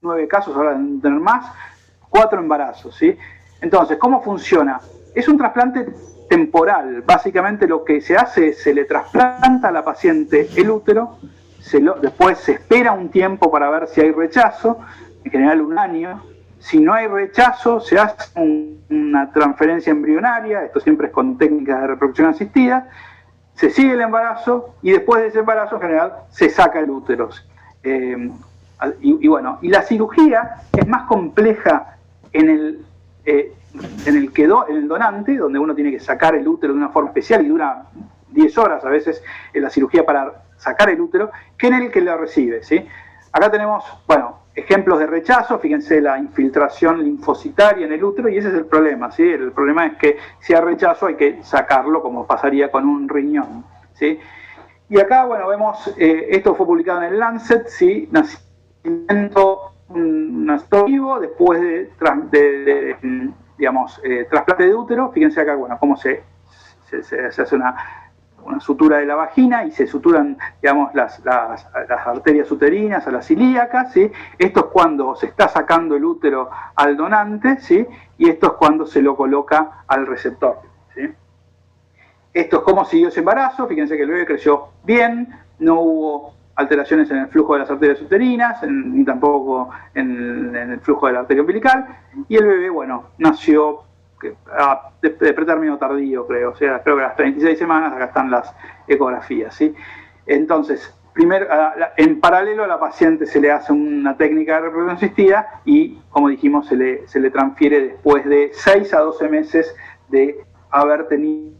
9 casos, ahora deben tener más, 4 embarazos, ¿sí? Entonces, ¿cómo funciona? Es un trasplante temporal. Básicamente lo que se hace es se le trasplanta a la paciente el útero, después se espera un tiempo para ver si hay rechazo, en general 1 año. Si no hay rechazo, se hace una transferencia embrionaria, esto siempre es con técnicas de reproducción asistida, se sigue el embarazo y después de ese embarazo en general se saca el útero. Y la cirugía es más compleja en el donante, donde uno tiene que sacar el útero de una forma especial y dura 10 horas a veces en la cirugía para sacar el útero, que en el que lo recibe, ¿sí? Acá tenemos, ejemplos de rechazo, fíjense la infiltración linfocitaria en el útero, y ese es el problema, ¿sí? El problema es que si hay rechazo hay que sacarlo, como pasaría con un riñón, ¿sí? Y acá, vemos, esto fue publicado en el Lancet, ¿sí? Nacimiento vivo después de trasplante de útero. Fíjense acá, cómo se hace una sutura de la vagina y se suturan, las arterias uterinas a las ilíacas, ¿sí? Esto es cuando se está sacando el útero al donante, ¿sí? Y esto es cuando se lo coloca al receptor, ¿sí? Esto es cómo siguió ese embarazo. Fíjense que el bebé creció bien, no hubo alteraciones en el flujo de las arterias uterinas, ni tampoco en el flujo de la arteria umbilical, y el bebé, nació de pretérmino tardío, creo, creo que a las 36 semanas. Acá están las ecografías, ¿sí? Entonces, en paralelo a la paciente se le hace una técnica de reproducción asistida y, como dijimos, se le transfiere después de 6 a 12 meses de haber tenido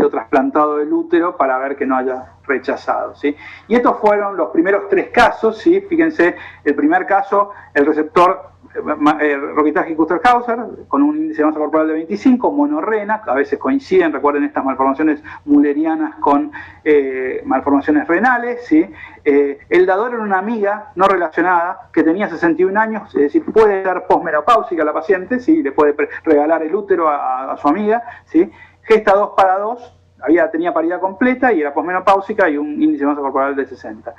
trasplantado el útero para ver que no haya rechazado, ¿sí? Y estos fueron los primeros 3 casos, ¿sí? Fíjense, el primer caso, el receptor Rokitansky Kuster-Hauser, con un índice de masa corporal de 25, monorrena, a veces coinciden, recuerden estas malformaciones mullerianas con malformaciones renales, ¿sí? El dador era una amiga no relacionada que tenía 61 años, es decir, puede ser posmenopáusica la paciente, ¿sí? Le puede regalar el útero a su amiga, ¿sí? Gesta 2 para 2, tenía paridad completa y era posmenopáusica y un índice de masa corporal de 60.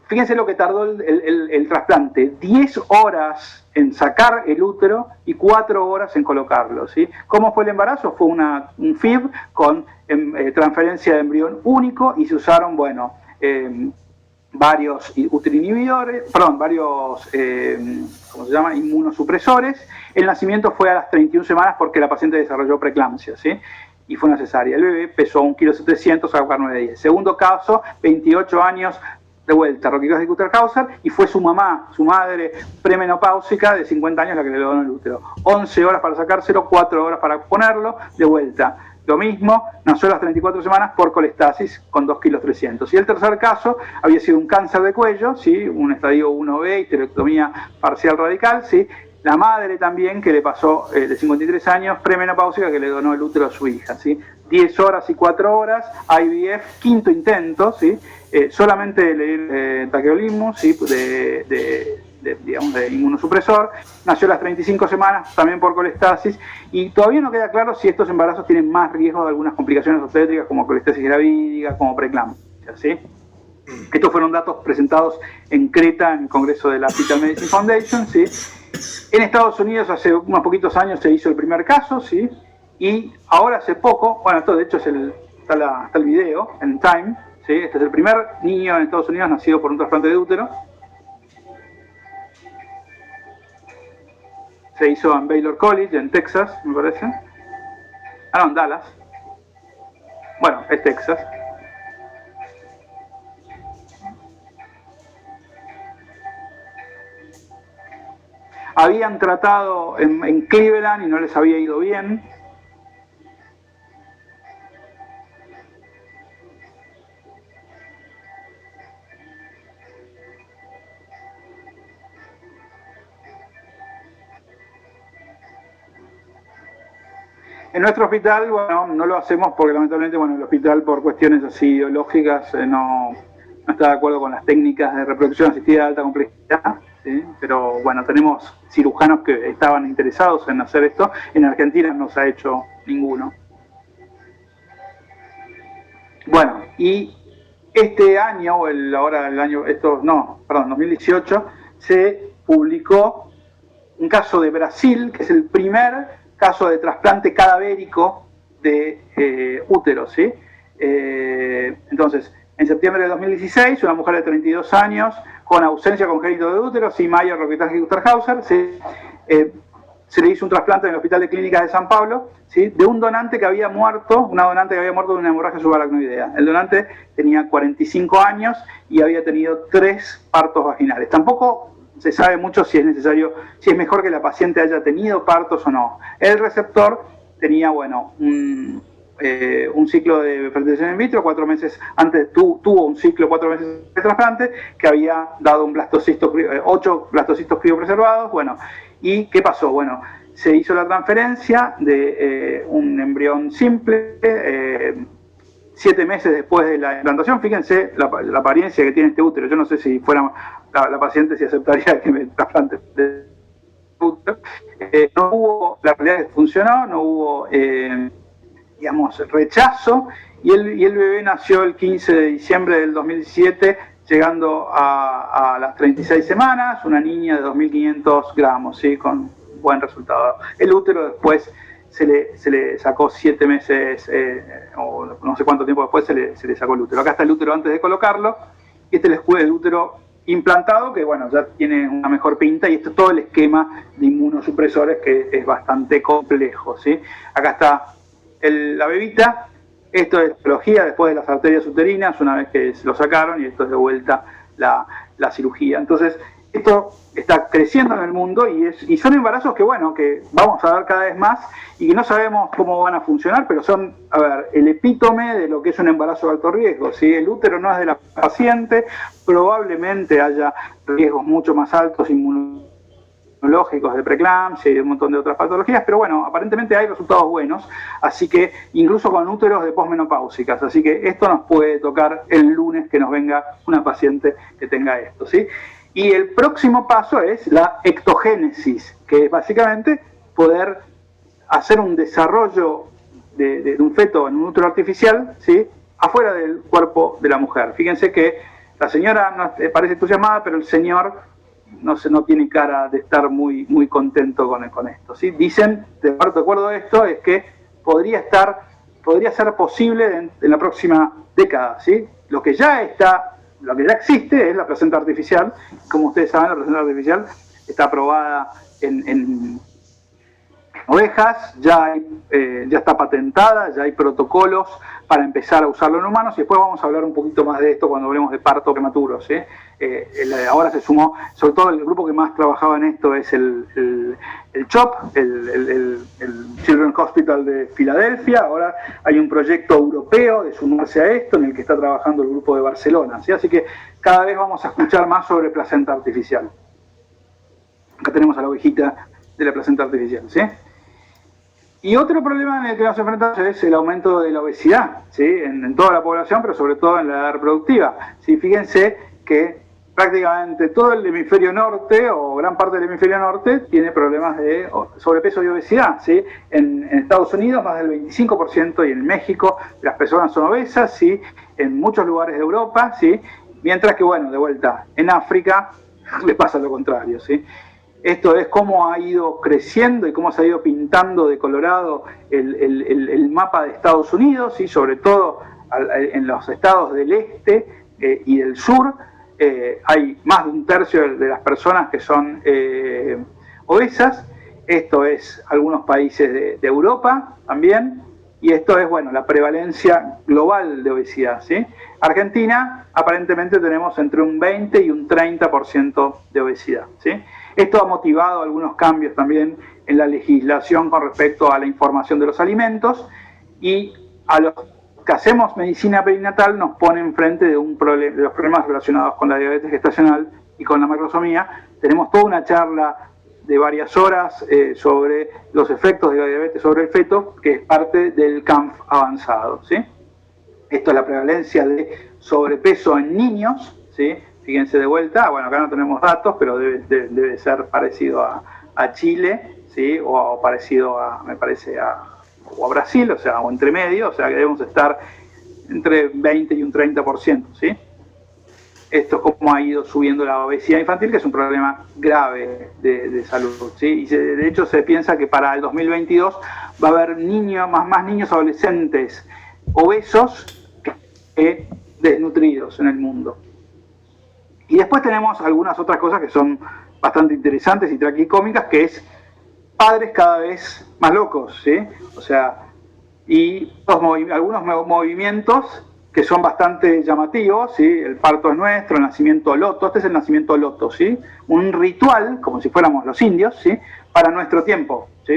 Fíjense lo que tardó el trasplante: 10 horas en sacar el útero y 4 horas en colocarlo, ¿sí? ¿Cómo fue el embarazo? Fue un FIV con transferencia de embrión único y se usaron, varios uterinhibidores, varios inmunosupresores. El nacimiento fue a las 31 semanas porque la paciente desarrolló preeclampsia, ¿sí? Y fue una cesárea. El bebé pesó 1,7 kg, a 9,10. Segundo caso, 28 años, de vuelta, Rokitansky Kuster-Hauser, y fue su mamá, su madre premenopáusica de 50 años la que le donó el útero. 11 horas para sacárselo, 4 horas para ponerlo, de vuelta. Lo mismo, nació a las 34 semanas por colestasis con 2,3 kg. Y el tercer caso había sido un cáncer de cuello, ¿sí? Un estadio 1B, histerectomía parcial radical, ¿sí? La madre también, que le pasó de 53 años, premenopáusica, que le donó el útero a su hija, ¿sí? 10 horas y 4 horas, IVF, quinto intento, ¿sí? Solamente le taqueolimus, ¿sí? de inmunosupresor. Nació a las 35 semanas, también por colestasis, y todavía no queda claro si estos embarazos tienen más riesgo de algunas complicaciones obstétricas, como colestasis gravídica, como preeclampsia, ¿sí? Estos fueron datos presentados en Creta, en el Congreso de la Fetal Medicine Foundation, ¿sí? En Estados Unidos hace unos poquitos años se hizo el primer caso, ¿sí? Y ahora hace poco, esto de hecho está el video en Time, ¿sí? Este es el primer niño en Estados Unidos nacido por un trasplante de útero. Se hizo en Baylor College, en Texas, me parece. En Dallas. Es Texas. Habían tratado en Cleveland y no les había ido bien. En nuestro hospital, no lo hacemos porque lamentablemente, el hospital por cuestiones así ideológicas no está de acuerdo con las técnicas de reproducción asistida de alta complejidad, ¿sí? Pero tenemos cirujanos que estaban interesados en hacer esto. En Argentina no se ha hecho ninguno. Y este año, 2018, se publicó un caso de Brasil, que es el primer caso de trasplante cadavérico de útero, ¿sí? Entonces, en septiembre de 2016, una mujer de 32 años con ausencia congénita de útero, sí, Mayer, Rokitansky, Gusterhauser, ¿sí? Se le hizo un trasplante en el Hospital de Clínicas de San Pablo, ¿sí? De un donante que había muerto, una donante que había muerto de una hemorragia subaracnoidea. El donante tenía 45 años y había tenido 3 partos vaginales. Tampoco se sabe mucho si es necesario, si es mejor que la paciente haya tenido partos o no. El receptor tenía, bueno, un ciclo de fertilización in vitro, 4 meses antes tuvo un ciclo 4 meses de trasplante, que había dado un blastocisto, 8 blastocistos criopreservados. Bueno, ¿y qué pasó? Bueno, se hizo la transferencia de un embrión simple 7 meses después de la implantación. Fíjense la apariencia que tiene este útero. Yo no sé si fuera la paciente si aceptaría que me trasplante de útero. No hubo, la realidad es que funcionó, no hubo, digamos, rechazo, y el bebé nació el 15 de diciembre del 2017, llegando a las 36 semanas, una niña de 2.500 gramos, ¿sí? Con buen resultado. El útero después se le sacó 7 meses, o no sé cuánto tiempo después se le sacó el útero. Acá está el útero antes de colocarlo, y este es el útero implantado, que bueno, ya tiene una mejor pinta, y esto es todo el esquema de inmunosupresores, que es bastante complejo, ¿sí? Acá está la bebita. Esto es histología después de las arterias uterinas, una vez que se lo sacaron, y esto es de vuelta la cirugía. Entonces, esto está creciendo en el mundo, y son embarazos que, bueno, que vamos a ver cada vez más, y que no sabemos cómo van a funcionar, pero son, a ver, el epítome de lo que es un embarazo de alto riesgo, ¿sí? El útero no es de la paciente, probablemente haya riesgos mucho más altos inmunológicos de preeclampsia y de un montón de otras patologías, pero bueno, aparentemente hay resultados buenos, así que incluso con úteros de posmenopáusicas, así que esto nos puede tocar el lunes que nos venga una paciente que tenga esto, ¿sí? Y el próximo paso es la ectogénesis, que es básicamente poder hacer un desarrollo de un feto en un útero artificial, ¿sí? Afuera del cuerpo de la mujer. Fíjense que la señora no, parece entusiasmada, pero el señor no tiene cara de estar muy contento con esto, ¿sí? Dicen, de acuerdo a esto, es que podría ser posible en la próxima década, ¿sí? Lo que ya existe es la placenta artificial. Como ustedes saben, la placenta artificial está aprobada en ovejas, ya está patentada, ya hay protocolos para empezar a usarlo en humanos, y después vamos a hablar un poquito más de esto cuando hablemos de parto prematuro, ¿sí? Ahora se sumó, sobre todo el grupo que más trabajaba en esto es el CHOP, el Children's Hospital de Filadelfia. Ahora hay un proyecto europeo de sumarse a esto, en el que está trabajando el grupo de Barcelona, ¿sí? Así que cada vez vamos a escuchar más sobre placenta artificial. Acá tenemos a la ovejita de la placenta artificial, ¿sí? Y otro problema en el que nos enfrentamos es el aumento de la obesidad, ¿sí? En toda la población, pero sobre todo en la edad reproductiva, ¿sí? Fíjense que prácticamente todo el hemisferio norte, o gran parte del hemisferio norte, tiene problemas de sobrepeso y obesidad, ¿sí? En Estados Unidos más del 25%, y en México las personas son obesas, ¿sí? En muchos lugares de Europa, ¿sí? Mientras que, bueno, de vuelta, en África le pasa lo contrario, ¿sí? Esto es cómo ha ido creciendo y cómo se ha ido pintando de colorado el mapa de Estados Unidos, y sobre todo en los estados del este y del sur. Hay más de un tercio de las personas que son obesas. Esto es algunos países de Europa también, y esto es, bueno, la prevalencia global de obesidad, ¿sí? Argentina, aparentemente tenemos entre un 20 y un 30% de obesidad, ¿sí? Esto ha motivado algunos cambios también en la legislación con respecto a la información de los alimentos, y a los que hacemos medicina perinatal nos pone enfrente de de los problemas relacionados con la diabetes gestacional y con la macrosomía. Tenemos toda una charla de varias horas sobre los efectos de la diabetes sobre el feto, que es parte del CANF avanzado, ¿sí? Esto es la prevalencia de sobrepeso en niños, ¿sí? Fíjense de vuelta, bueno, acá no tenemos datos, pero debe ser parecido a Chile, ¿sí? O parecido me parece, o a Brasil, o sea, o entre medio, o sea que debemos estar entre 20 y un 30%, ¿sí? esto cómo ha ido subiendo la obesidad infantil, que es un problema grave de salud, ¿sí? Y de hecho se piensa que para el 2022 va a haber más niños adolescentes obesos que desnutridos en el mundo. Y después tenemos algunas otras cosas que son bastante interesantes y tragicómicas, que es padres cada vez más locos, ¿sí? O sea, y algunos movimientos que son bastante llamativos, ¿sí? El parto es nuestro, el nacimiento loto, este es el nacimiento loto, ¿sí? Un ritual, como si fuéramos los indios, ¿sí? Para nuestro tiempo, ¿sí?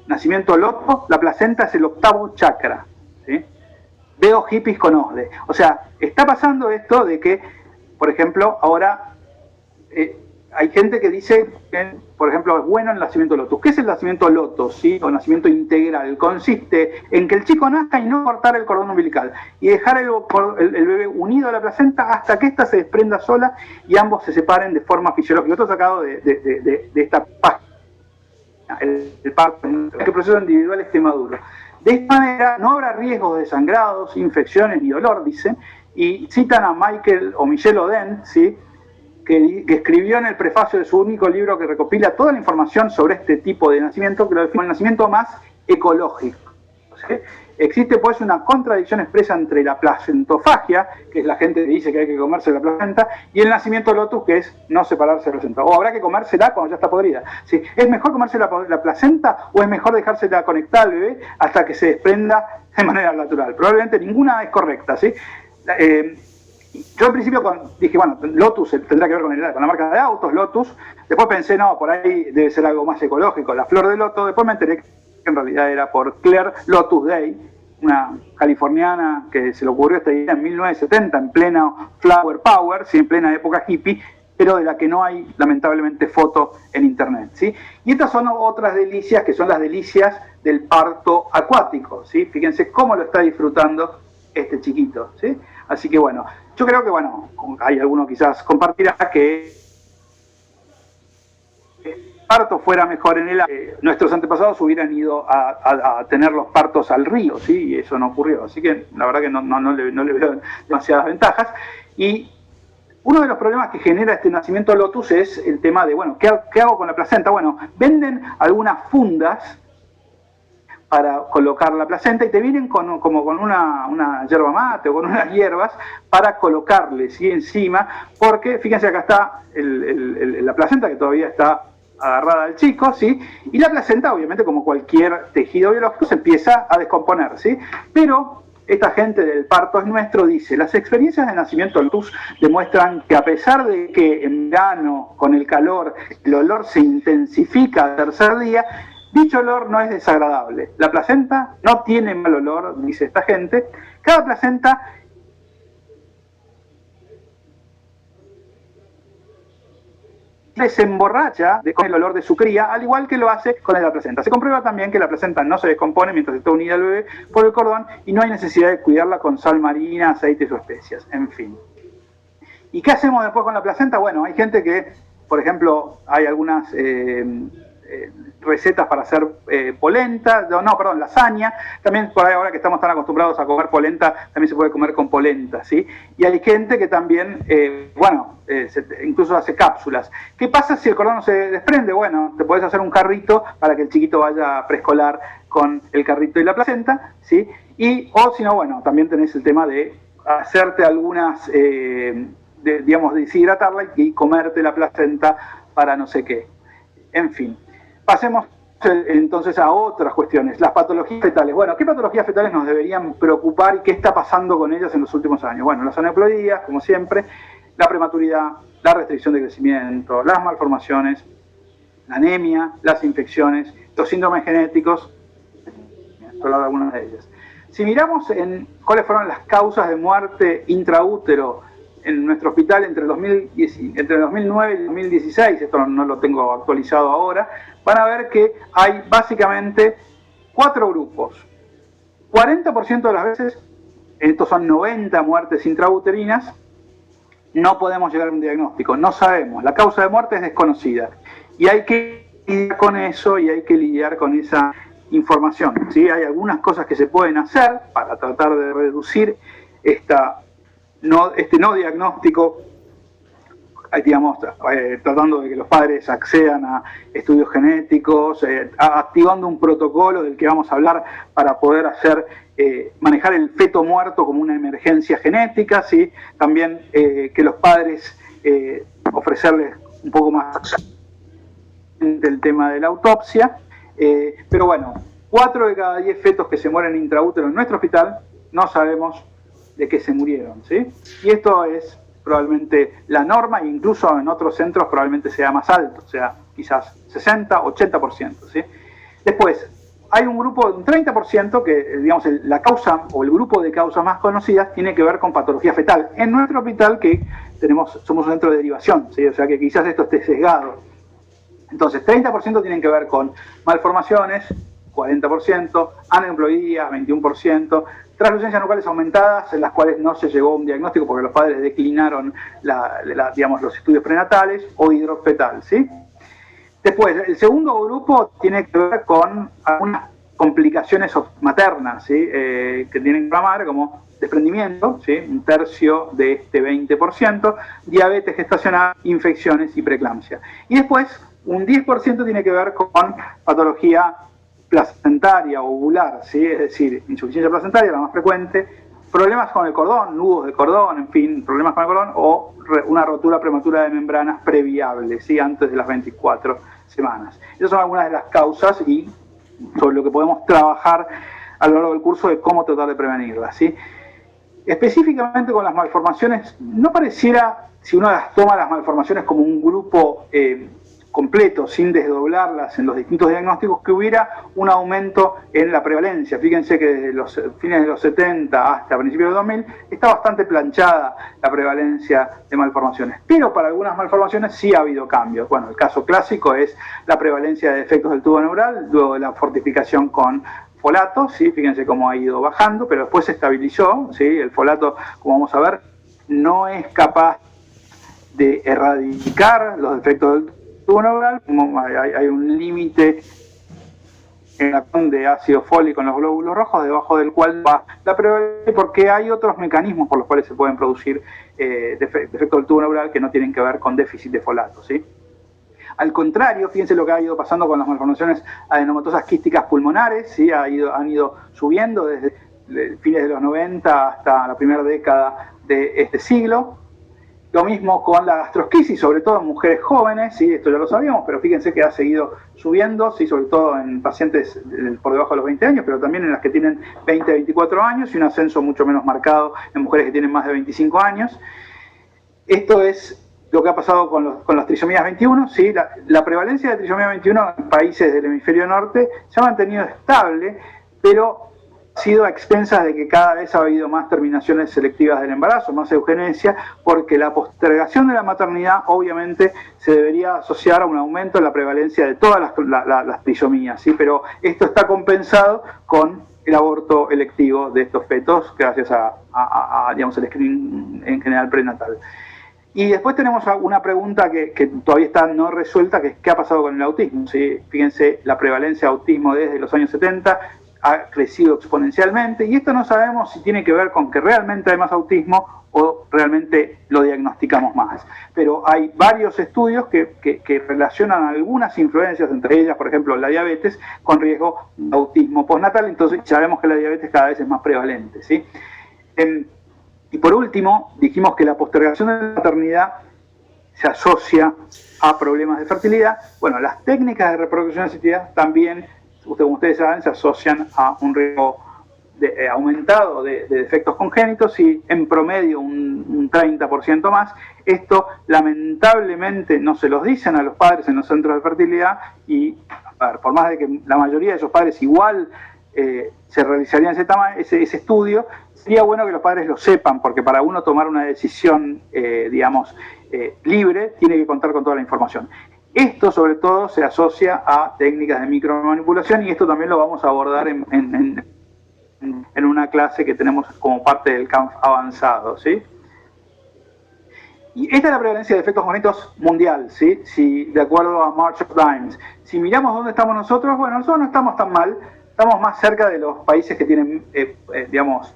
Nacimiento loto, la placenta es el octavo chakra, ¿sí? Veo hippies con OSDE. O sea, está pasando esto de que, por ejemplo, ahora hay gente que dice que, por ejemplo, es bueno el nacimiento lotus. ¿Qué es el nacimiento lotus? ¿Sí? O nacimiento integral. Consiste en que el chico nazca y no cortar el cordón umbilical y dejar el bebé unido a la placenta hasta que ésta se desprenda sola y ambos se separen de forma fisiológica. Esto sacado de esta página. El parto, que el proceso individual esté maduro. De esta manera no habrá riesgos de sangrados, infecciones ni dolor, dicen, y citan a Michel Oden, ¿sí? que escribió en el prefacio de su único libro que recopila toda la información sobre este tipo de nacimiento, que lo define el nacimiento más ecológico, ¿sí? Existe pues una contradicción expresa entre la placentofagia, que es la gente que dice que hay que comerse la placenta, y el nacimiento lotus, que es no separarse de la placenta. O habrá que comérsela cuando ya está podrida, ¿sí? ¿Es mejor comerse la placenta o es mejor dejársela conectada al bebé hasta que se desprenda de manera natural? Probablemente ninguna es correcta, ¿sí? Yo al principio dije, bueno, Lotus tendrá que ver con la marca de autos, Lotus. Después pensé, no, por ahí debe ser algo más ecológico, la flor de loto. Después me enteré que en realidad era por Claire Lotus Day, una californiana que se le ocurrió esta idea en 1970, en plena Flower Power, ¿sí? En plena época hippie, pero de la que no hay, lamentablemente, foto en internet, ¿sí? Y estas son otras delicias, que son las delicias del parto acuático, ¿sí? Fíjense cómo lo está disfrutando este chiquito, ¿sí? Así que bueno, yo creo que bueno, hay alguno quizás compartirá que el parto fuera mejor en el nuestros antepasados hubieran ido a tener los partos al río, ¿sí? Y eso no ocurrió, así que la verdad que no le veo demasiadas ventajas. Y uno de los problemas que genera este nacimiento lotus es el tema de, bueno, ¿qué hago con la placenta? Bueno, venden algunas fundas para colocar la placenta y te vienen como con una yerba mate o con unas hierbas para colocarle, ¿sí? Encima, porque fíjense acá está la placenta que todavía está agarrada al chico, ¿sí? Y la placenta, obviamente, como cualquier tejido biológico, se empieza a descomponer, ¿sí? Pero esta gente del parto es nuestro dice, las experiencias de nacimiento lotus demuestran que a pesar de que en verano, con el calor, el olor se intensifica al tercer día, dicho olor no es desagradable. La placenta no tiene mal olor, dice esta gente. Cada placenta se emborracha con el olor de su cría, al igual que lo hace con la placenta. Se comprueba también que la placenta no se descompone mientras está unida al bebé por el cordón y no hay necesidad de cuidarla con sal marina, aceites o especias, en fin. ¿Y qué hacemos después con la placenta? Bueno, hay gente que, por ejemplo, hay algunas recetas para hacer polenta, lasaña. También por ahí, ahora que estamos tan acostumbrados a comer polenta, también se puede comer con polenta, ¿sí? Y hay gente que también, incluso hace cápsulas. ¿Qué pasa si el cordón no se desprende? Bueno, te podés hacer un carrito para que el chiquito vaya a preescolar con el carrito y la placenta, ¿sí? O si no, bueno, también tenés el tema de hacerte algunas, deshidratarla y comerte la placenta para no sé qué. En fin. Pasemos entonces a otras cuestiones, las patologías fetales. Bueno, ¿qué patologías fetales nos deberían preocupar y qué está pasando con ellas en los últimos años? Bueno, las aneuploidías, como siempre, la prematuridad, la restricción de crecimiento, las malformaciones, la anemia, las infecciones, los síndromes genéticos, solo algunas de ellas. Si miramos en cuáles fueron las causas de muerte intraútero en nuestro hospital entre el 2009 y el 2016, esto no lo tengo actualizado ahora, van a ver que hay básicamente 4 grupos. 40% de las veces, estos son 90 muertes intrauterinas, no podemos llegar a un diagnóstico, no sabemos, la causa de muerte es desconocida. Y hay que lidiar con eso y hay que lidiar con esa información, ¿sí? Hay algunas cosas que se pueden hacer para tratar de reducir esta no diagnóstico, digamos, tratando de que los padres accedan a estudios genéticos, activando un protocolo del que vamos a hablar para poder manejar el feto muerto como una emergencia genética, ¿sí? También que los padres ofrecerles un poco más del tema de la autopsia, pero bueno, 4 de cada 10 fetos que se mueren intraútero en nuestro hospital no sabemos de qué se murieron, ¿sí? Y esto es probablemente la norma, e incluso en otros centros probablemente sea más alto, o sea, quizás 60, 80%, ¿sí? Después, hay un grupo de un 30% que, digamos, la causa o el grupo de causas más conocidas tiene que ver con patología fetal. En nuestro hospital, que somos un centro de derivación, ¿sí? O sea que quizás esto esté sesgado. Entonces, 30% tienen que ver con malformaciones, 40%, aneuploidía, 21%, translucencias nucleares aumentadas en las cuales no se llegó a un diagnóstico porque los padres declinaron digamos, los estudios prenatales, o hidrofetal, ¿sí? Después, el segundo grupo tiene que ver con algunas complicaciones maternas, ¿sí? Que tienen que llamar como desprendimiento, ¿sí? Un tercio de este 20%, diabetes gestacional, infecciones y preeclampsia. Y después, un 10% tiene que ver con patología placentaria o ovular, ¿sí? Es decir, insuficiencia placentaria, la más frecuente, problemas con el cordón, nudos de cordón, en fin, problemas con el cordón, o una rotura prematura de membranas previable, ¿sí? Antes de las 24 semanas. Esas son algunas de las causas y sobre lo que podemos trabajar a lo largo del curso de cómo tratar de prevenirlas, ¿sí? Específicamente con las malformaciones, no pareciera, si uno las toma las malformaciones como un grupo completo, sin desdoblarlas en los distintos diagnósticos, que hubiera un aumento en la prevalencia. Fíjense que desde los fines de los 70 hasta principios de 2000 está bastante planchada la prevalencia de malformaciones. Pero para algunas malformaciones sí ha habido cambios. Bueno, el caso clásico es la prevalencia de defectos del tubo neural, luego de la fortificación con folato, ¿sí? Fíjense cómo ha ido bajando, pero después se estabilizó, ¿sí? El folato, como vamos a ver, no es capaz de erradicar los defectos del tubo neural, hay un límite en la acción de ácido fólico en los glóbulos rojos, debajo del cual va la prevalencia, porque hay otros mecanismos por los cuales se pueden producir defectos del tubo neural que no tienen que ver con déficit de folato, ¿sí? Al contrario, fíjense lo que ha ido pasando con las malformaciones adenomatosas quísticas pulmonares, ¿sí? Han ido subiendo desde fines de los 90 hasta la primera década de este siglo. Lo mismo con la gastrosquisis, sobre todo en mujeres jóvenes, ¿sí? Esto ya lo sabíamos, pero fíjense que ha seguido subiendo, ¿sí? Sobre todo en pacientes por debajo de los 20 años, pero también en las que tienen 20 a 24 años, y un ascenso mucho menos marcado en mujeres que tienen más de 25 años. Esto es lo que ha pasado con las trisomías 21, ¿sí? La prevalencia de trisomía 21 en países del hemisferio norte se ha mantenido estable, pero ha sido a expensas de que cada vez ha habido más terminaciones selectivas del embarazo, más eugenesia, porque la postergación de la maternidad obviamente se debería asociar a un aumento en la prevalencia de todas las trisomías, ¿sí? Pero esto está compensado con el aborto electivo de estos fetos gracias digamos, el screening en general prenatal. Y después tenemos una pregunta que todavía está no resuelta, que es ¿qué ha pasado con el autismo? ¿Sí? Fíjense, la prevalencia de autismo desde los años 70 ha crecido exponencialmente, y esto no sabemos si tiene que ver con que realmente hay más autismo o realmente lo diagnosticamos más. Pero hay varios estudios que relacionan algunas influencias, entre ellas, por ejemplo, la diabetes, con riesgo de autismo postnatal, entonces sabemos que la diabetes cada vez es más prevalente, ¿sí? Y por último, dijimos que la postergación de la maternidad se asocia a problemas de fertilidad. Bueno, las técnicas de reproducción asistida también, como ustedes saben, se asocian a un riesgo aumentado de defectos congénitos, y en promedio un 30% más. Esto lamentablemente no se los dicen a los padres en los centros de fertilidad, y a ver, por más de que la mayoría de esos padres igual se realizarían ese estudio, sería bueno que los padres lo sepan, porque para uno tomar una decisión, digamos, libre, tiene que contar con toda la información. Esto sobre todo se asocia a técnicas de micromanipulación, y esto también lo vamos a abordar en una clase que tenemos como parte del CANF avanzado, ¿sí? Y esta es la prevalencia de defectos congénitos mundial, ¿sí? Si, de acuerdo a March of Dimes. Si miramos dónde estamos nosotros, bueno, nosotros no estamos tan mal, estamos más cerca de los países que tienen, digamos,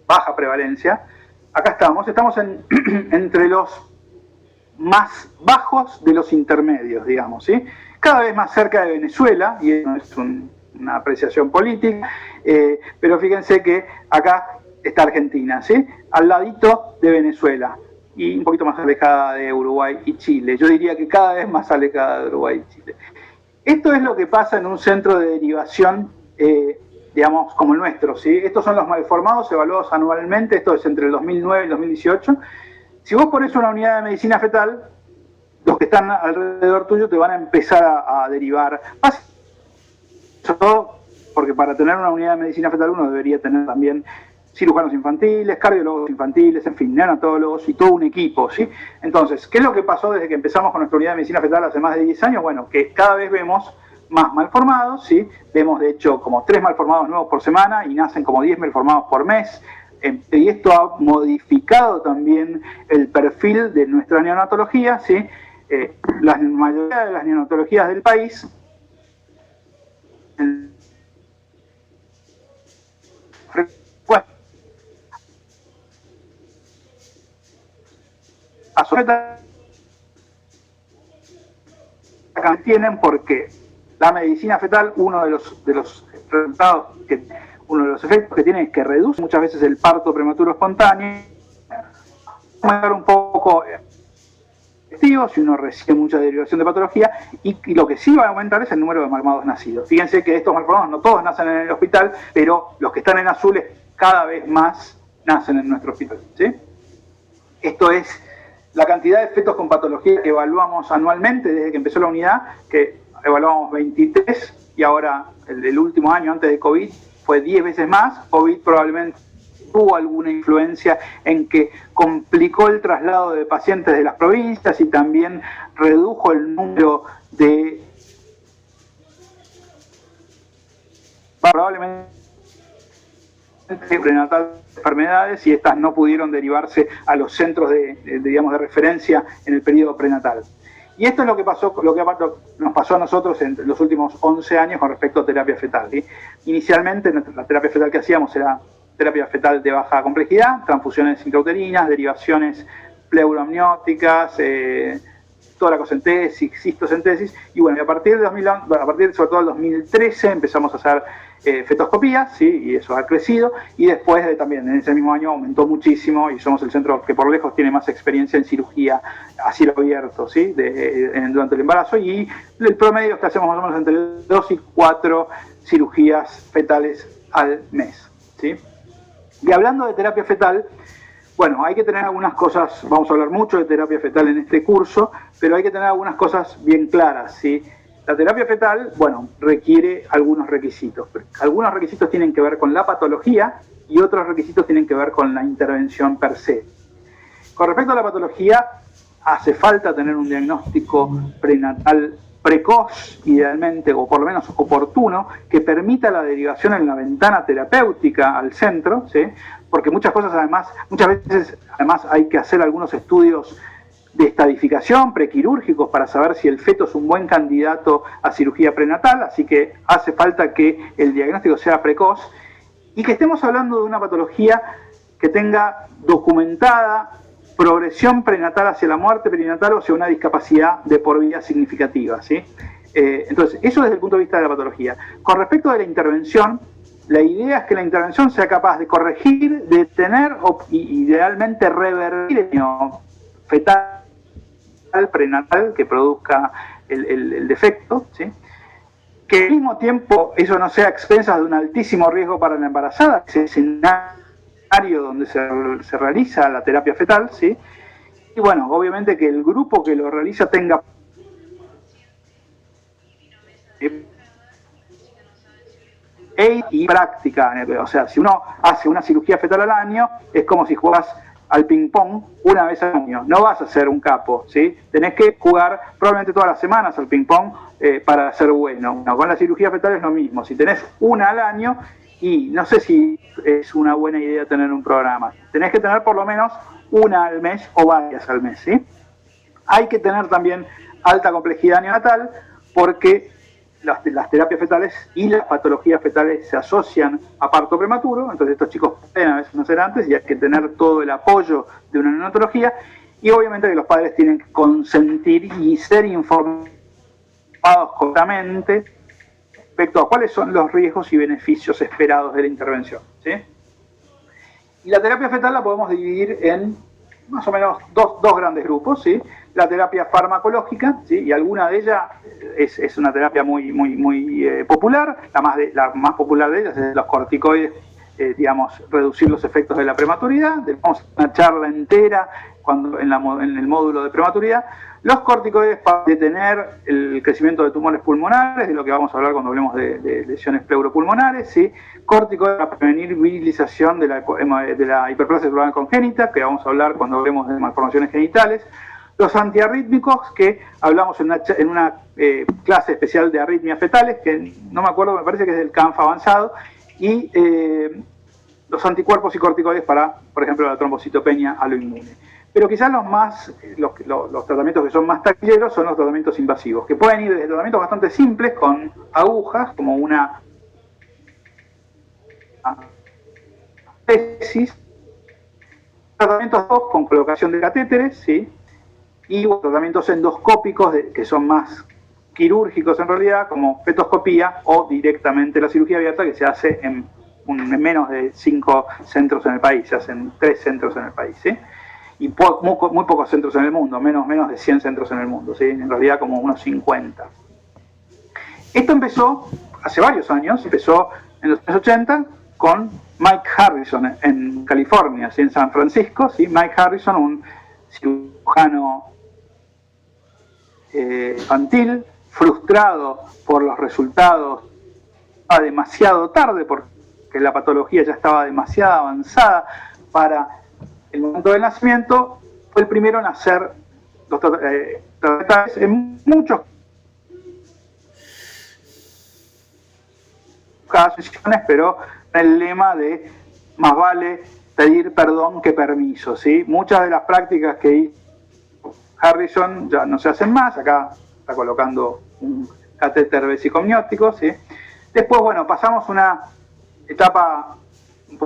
baja prevalencia. acá estamos entre los más bajos de los intermedios, digamos, ¿sí? Cada vez más cerca de Venezuela, y eso es una apreciación política, pero fíjense que acá está Argentina, ¿sí? Al ladito de Venezuela, y un poquito más alejada de Uruguay y Chile. Yo diría que cada vez más alejada de Uruguay y Chile. Esto es lo que pasa en un centro de derivación, digamos, como el nuestro, ¿sí? Estos son los malformados evaluados anualmente, esto es entre el 2009 y el 2018. Si vos pones una unidad de medicina fetal, los que están alrededor tuyo te van a empezar a derivar. Sobre todo porque para tener una unidad de medicina fetal uno debería tener también cirujanos infantiles, cardiólogos infantiles, en fin, neonatólogos y todo un equipo, ¿sí? Entonces, ¿qué es lo que pasó desde que empezamos con nuestra unidad de medicina fetal hace más de 10 años? Bueno, que cada vez vemos más malformados, ¿sí? Vemos de hecho como 3 malformados nuevos por semana y nacen como 10 malformados por mes. Y esto ha modificado también el perfil de nuestra neonatología, ¿sí? La mayoría de las neonatologías del país tienen porque la medicina fetal, uno de los resultados uno de los efectos que tiene es que reduce muchas veces el parto prematuro espontáneo, un poco efectivo si uno recibe mucha derivación de patología, y lo que sí va a aumentar es el número de malformados nacidos. Fíjense que estos malformados no todos nacen en el hospital, pero los que están en azules cada vez más nacen en nuestro hospital, ¿sí? Esto es la cantidad de fetos con patología que evaluamos anualmente desde que empezó la unidad, que evaluamos 23, y ahora el último año antes de COVID fue 10 veces más. COVID probablemente tuvo alguna influencia en que complicó el traslado de pacientes de las provincias y también redujo el número de probablemente prenatal de enfermedades, y estas no pudieron derivarse a los centros digamos, de referencia en el periodo prenatal. Y esto es lo que nos pasó a nosotros en los últimos 11 años con respecto a terapia fetal, ¿sí? Inicialmente la terapia fetal que hacíamos era terapia fetal de baja complejidad, transfusiones intrauterinas, derivaciones pleuroamnióticas, toracocentesis, cistocentesis, y bueno, a partir sobre todo del 2013 empezamos a hacer fetoscopías, ¿sí? Y eso ha crecido, y después también en ese mismo año aumentó muchísimo, y somos el centro que por lejos tiene más experiencia en cirugía a cielo abierto, ¿sí? Durante el embarazo, y el promedio es que hacemos más o menos entre 2 y 4 cirugías fetales al mes, ¿sí? Y hablando de terapia fetal, bueno, hay que tener algunas cosas, vamos a hablar mucho de terapia fetal en este curso, pero hay que tener algunas cosas bien claras, ¿sí? La terapia fetal, bueno, requiere algunos requisitos. Algunos requisitos tienen que ver con la patología y otros requisitos tienen que ver con la intervención per se. Con respecto a la patología, hace falta tener un diagnóstico prenatal precoz, idealmente, o por lo menos oportuno, que permita la derivación en la ventana terapéutica al centro, ¿sí? Porque muchas veces además hay que hacer algunos estudios de estadificación prequirúrgicos para saber si el feto es un buen candidato a cirugía prenatal, así que hace falta que el diagnóstico sea precoz y que estemos hablando de una patología que tenga documentada progresión prenatal hacia la muerte perinatal o hacia una discapacidad de por vida significativa, ¿sí? Entonces, eso desde el punto de vista de la patología. Con respecto a la intervención, la idea es que la intervención sea capaz de corregir, detener o idealmente revertir el daño fetal prenatal que produzca el defecto, ¿sí? Que al mismo tiempo eso no sea a expensas de un altísimo riesgo para la embarazada, ese escenario donde se realiza la terapia fetal, ¿sí? Y bueno, obviamente que el grupo que lo realiza tenga y práctica, o sea, si uno hace una cirugía fetal al año, es como si juegas al ping-pong una vez al año. No vas a ser un capo, ¿sí? Tenés que jugar probablemente todas las semanas al ping-pong para ser bueno. No, con la cirugía fetal es lo mismo. Si tenés una al año, y no sé si es una buena idea tener un programa. Tenés que tener por lo menos una al mes o varias al mes, ¿sí? Hay que tener también alta complejidad neonatal porque las terapias fetales y las patologías fetales se asocian a parto prematuro, entonces estos chicos pueden a veces nacer antes y hay que tener todo el apoyo de una neonatología, y obviamente que los padres tienen que consentir y ser informados correctamente respecto a cuáles son los riesgos y beneficios esperados de la intervención, ¿sí? Y la terapia fetal la podemos dividir en más o menos dos grandes grupos, ¿sí? La terapia farmacológica, ¿sí? Y alguna de ellas es una terapia muy popular. La más popular de ellas es los corticoides, digamos, reducir los efectos de la prematuridad. Vamos a una charla entera en el módulo de prematuridad. Los corticoides para detener el crecimiento de tumores pulmonares, de lo que vamos a hablar cuando hablemos de lesiones pleuropulmonares, ¿sí? Corticoides para prevenir virilización de la hiperplasia cerebral congénita, que vamos a hablar cuando hablemos de malformaciones genitales. Los antiarrítmicos, que hablamos en una clase especial de arritmias fetales, que no me acuerdo, me parece que es del CANF avanzado, y los anticuerpos y corticoides para, por ejemplo, la trombocitopenia aloinmune. Pero quizás los tratamientos que son más taquilleros son los tratamientos invasivos, que pueden ir desde tratamientos bastante simples con agujas, como una tesis, tratamientos con colocación de catéteres, ¿sí? Y tratamientos endoscópicos que son más quirúrgicos en realidad, como fetoscopía o directamente la cirugía abierta, que se hace en menos de 5 centros en el país, se hacen 3 centros en el país, ¿sí? Y muy pocos centros en el mundo, menos de 100 centros en el mundo, ¿sí? En realidad como unos 50. Esto empezó hace varios años, empezó en los años 80 con Mike Harrison en California, ¿sí? En San Francisco, ¿sí? Mike Harrison, un cirujano infantil, frustrado por los resultados demasiado tarde, porque la patología ya estaba demasiado avanzada para el momento del nacimiento, fue el primero en hacer los tratamientos en muchos casos, pero el lema de más vale pedir perdón que permiso, ¿sí? Muchas de las prácticas que hizo Harrison ya no se hacen más. Acá está colocando un catéter vesicomniótico, ¿sí? Después, bueno, pasamos una etapa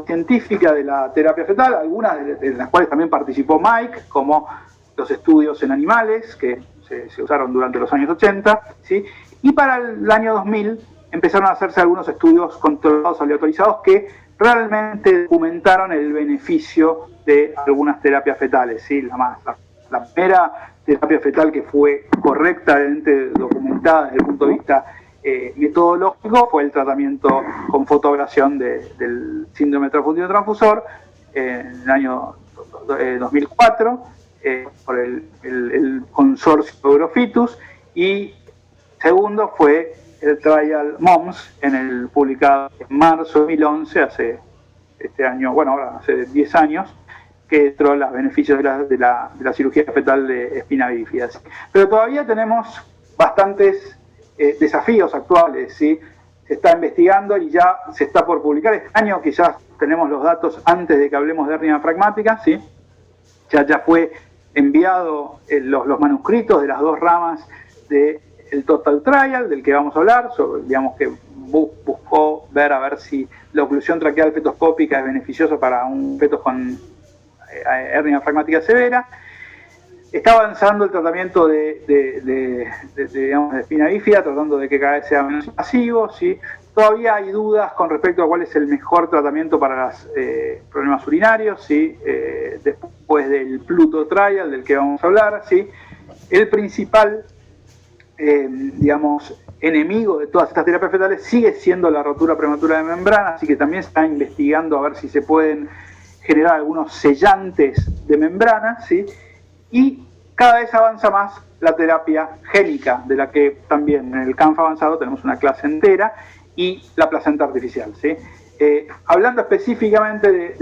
científica de la terapia fetal, algunas de las cuales también participó Mike, como los estudios en animales que se usaron durante los años 80, ¿sí? Y para el año 2000 empezaron a hacerse algunos estudios controlados aleatorizados que realmente documentaron el beneficio de algunas terapias fetales, ¿sí? La primera terapia fetal que fue correctamente documentada desde el punto de vista metodológico fue el tratamiento con fotoablación del síndrome transfundido transfusor en el año 2004 por el consorcio Eurofitus, y segundo fue el Trial MOMS publicado en marzo de 2011, hace 10 años, que demostró los beneficios de la cirugía fetal de espina bífida. Pero todavía tenemos bastantes desafíos actuales, ¿sí? Se está investigando y ya se está por publicar este año, que ya tenemos los datos antes de que hablemos de hernia fragmática, ¿sí? Ya fue enviado los manuscritos de las 2 ramas del Total Trial, del que vamos a hablar, digamos que buscó ver a ver si la oclusión traqueal fetoscópica es beneficiosa para un feto con hernia fragmática severa. Está avanzando el tratamiento de espina bífida, tratando de que cada vez sea menos invasivo, ¿sí? Todavía hay dudas con respecto a cuál es el mejor tratamiento para los problemas urinarios, ¿sí? Después del Pluto Trial, del que vamos a hablar, ¿sí? El principal, enemigo de todas estas terapias fetales sigue siendo la rotura prematura de membrana, así que también se está investigando a ver si se pueden generar algunos sellantes de membrana, ¿sí? Y cada vez avanza más la terapia génica, de la que también en el CANF avanzado tenemos una clase entera, y la placenta artificial, ¿sí? Hablando específicamente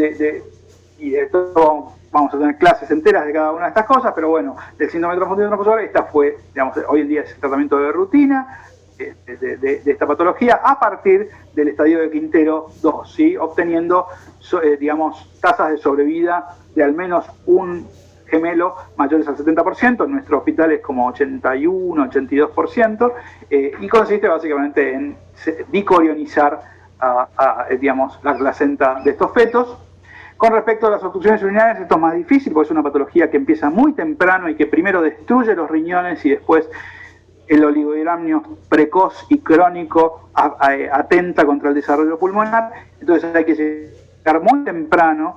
y de todo, vamos a tener clases enteras de cada una de estas cosas, pero bueno, del síndrome transfundido transfusor, esta fue, hoy en día es el tratamiento de rutina de esta patología a partir del estadio de Quintero 2, ¿sí? Obteniendo, tasas de sobrevida de al menos un gemelo mayores al 70%, en nuestro hospital es como 81, 82%, y consiste básicamente en dicorionizar digamos, la placenta de estos fetos. Con respecto a las obstrucciones urinarias, esto es más difícil porque es una patología que empieza muy temprano y que primero destruye los riñones y después el oligohidramnio precoz y crónico atenta contra el desarrollo pulmonar. Entonces hay que llegar muy temprano,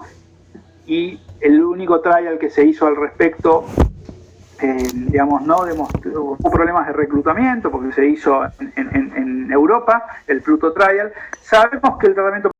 y el único trial que se hizo al respecto, digamos, no demostró, hubo problemas de reclutamiento porque se hizo en Europa, el Pluto Trial. Sabemos que el tratamiento